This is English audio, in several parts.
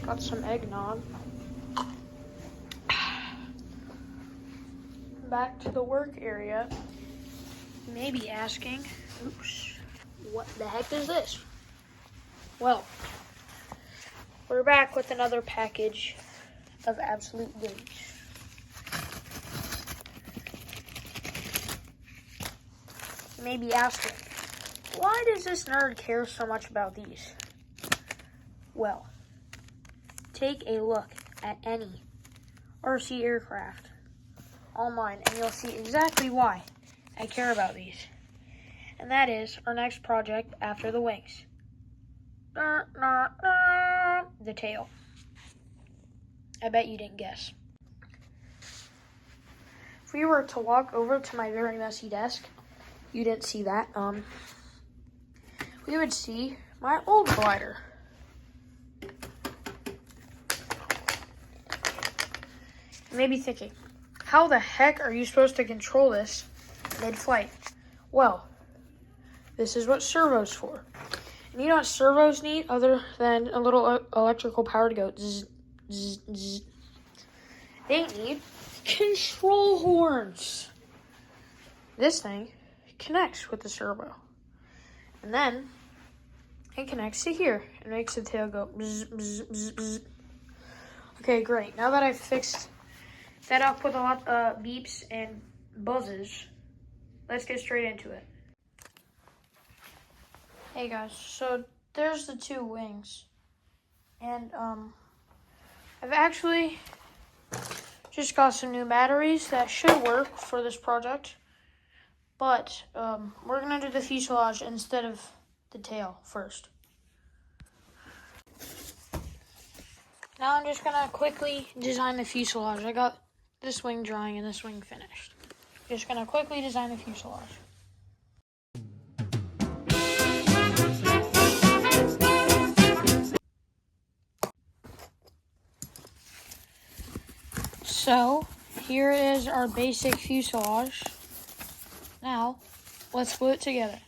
Got some eggnog. Back to the work area. You may be asking, oops, what the heck is this? Well, we're back with another package of absolute goodies. You may be asking, why does this nerd care so much about these? Well, take a look at any RC aircraft online and you'll see exactly why I care about these. And that is our next project after the wings. The tail. I bet you didn't guess. If we were to walk over to my very messy desk, you didn't see that. We would see my old glider. You may be thinking, how the heck are you supposed to control this mid-flight? Well, this is what servo's for. And you know what servos need other than a little electrical power to go zzz, zzz, zzz? They need control horns. This thing connects with the servo. And then it connects to here and makes the tail go bzz, bzz, bzz, bzz. Okay, great. Now that I've fixed that up with a lot of beeps and buzzes, let's get straight into it. Hey guys, so there's the two wings. And I've actually just got some new batteries that should work for this project. But we're gonna do the fuselage instead of the tail first. Now I'm just gonna quickly design the fuselage. I got this wing drawing and this wing finished. Just gonna quickly design the fuselage. So here is our basic fuselage. Now let's glue it together.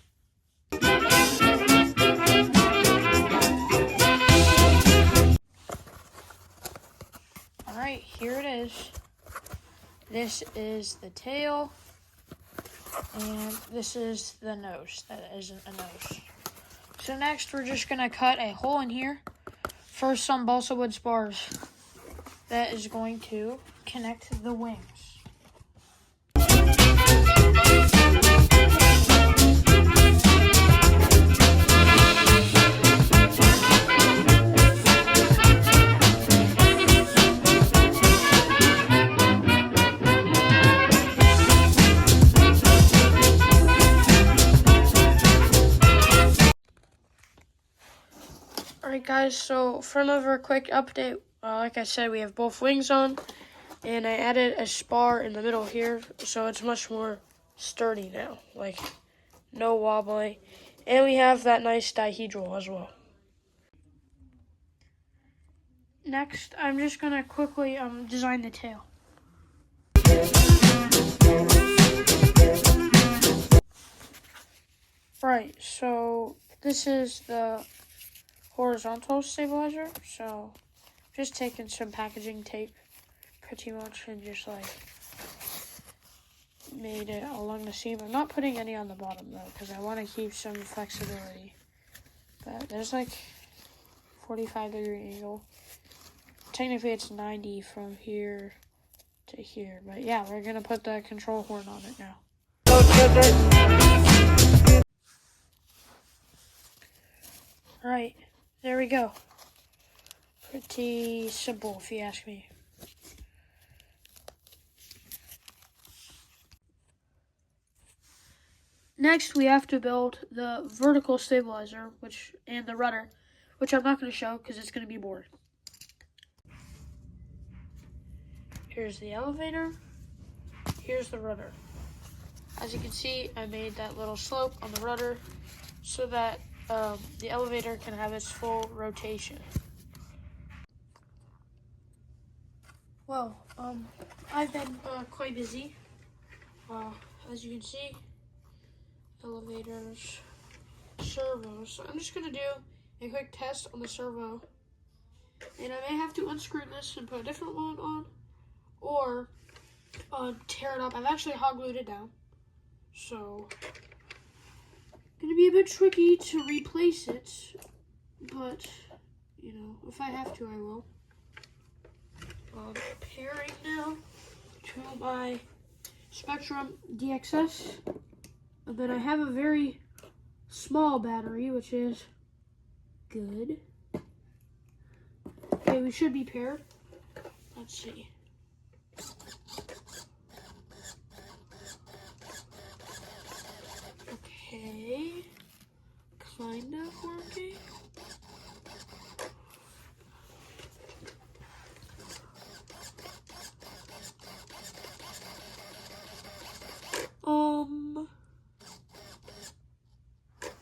Alright, here it is. This is the tail, and this is the nose. That isn't a nose. So next, we're just going to cut a hole in here for some balsa wood spars that is going to connect the wings. Alright guys, so for another quick update, like I said, we have both wings on, and I added a spar in the middle here, so it's much more sturdy now, like no wobbling, and we have that nice dihedral as well. Next, I'm just going to quickly design the tail. Right, so this is the horizontal stabilizer, so just taking some packaging tape pretty much and just like made it along the seam. I'm not putting any on the bottom though because I want to keep some flexibility, but there's like 45-degree angle. Technically it's 90 from here to here, but yeah, we're gonna put the control horn on it now. Alright, there we go. Pretty simple, if you ask me. Next, we have to build the vertical stabilizer, and the rudder, which I'm not going to show because it's going to be boring. Here's the elevator. Here's the rudder. As you can see, I made that little slope on the rudder so that the elevator can have its full rotation. Well, I've been quite busy. As you can see, elevators, servos. So I'm just gonna do a quick test on the servo And I may have to unscrew this and put a different one on, or tear it up. I've actually hot glued it down, so gonna be a bit tricky to replace it, but you know, if I have to, I will. Pairing now to my Spectrum DXS, and then I have a very small battery, which is good. Okay, we should be paired. Let's see. Okay, kind of working.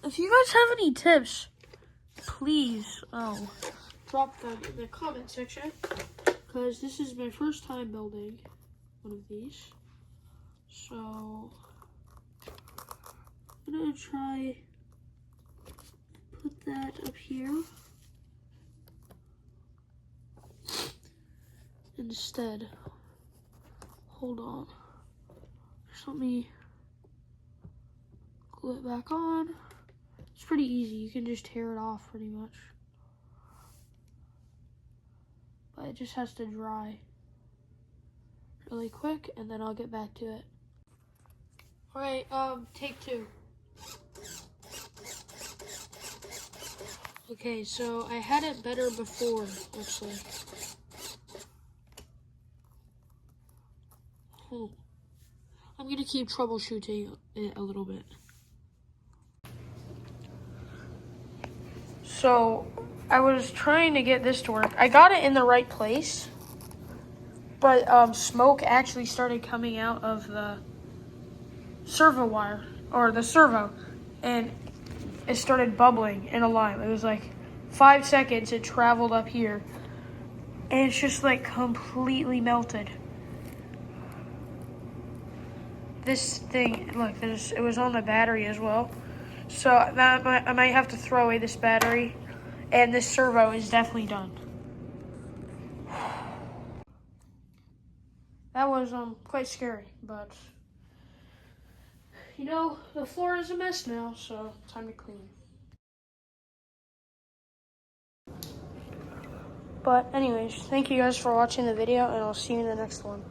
If you guys have any tips, please, drop them in the comment section, because this is my first time building one of these. So I'm gonna try put that up here instead. Hold on. Just let me glue it back on. It's pretty easy. You can just tear it off pretty much. But it just has to dry really quick, and then I'll get back to it. All right, take two. Okay, so I had it better before, actually. I'm gonna keep troubleshooting it a little bit. So I was trying to get this to work. I got it in the right place, but smoke actually started coming out of the servo wire, or the servo, and it started bubbling in a line. It was like 5 seconds, it traveled up here, and it's just like completely melted. This thing, look, it was on the battery as well. So I might have to throw away this battery, and this servo is definitely done. That was quite scary, but you know, the floor is a mess now, so time to clean. But anyways, thank you guys for watching the video, and I'll see you in the next one.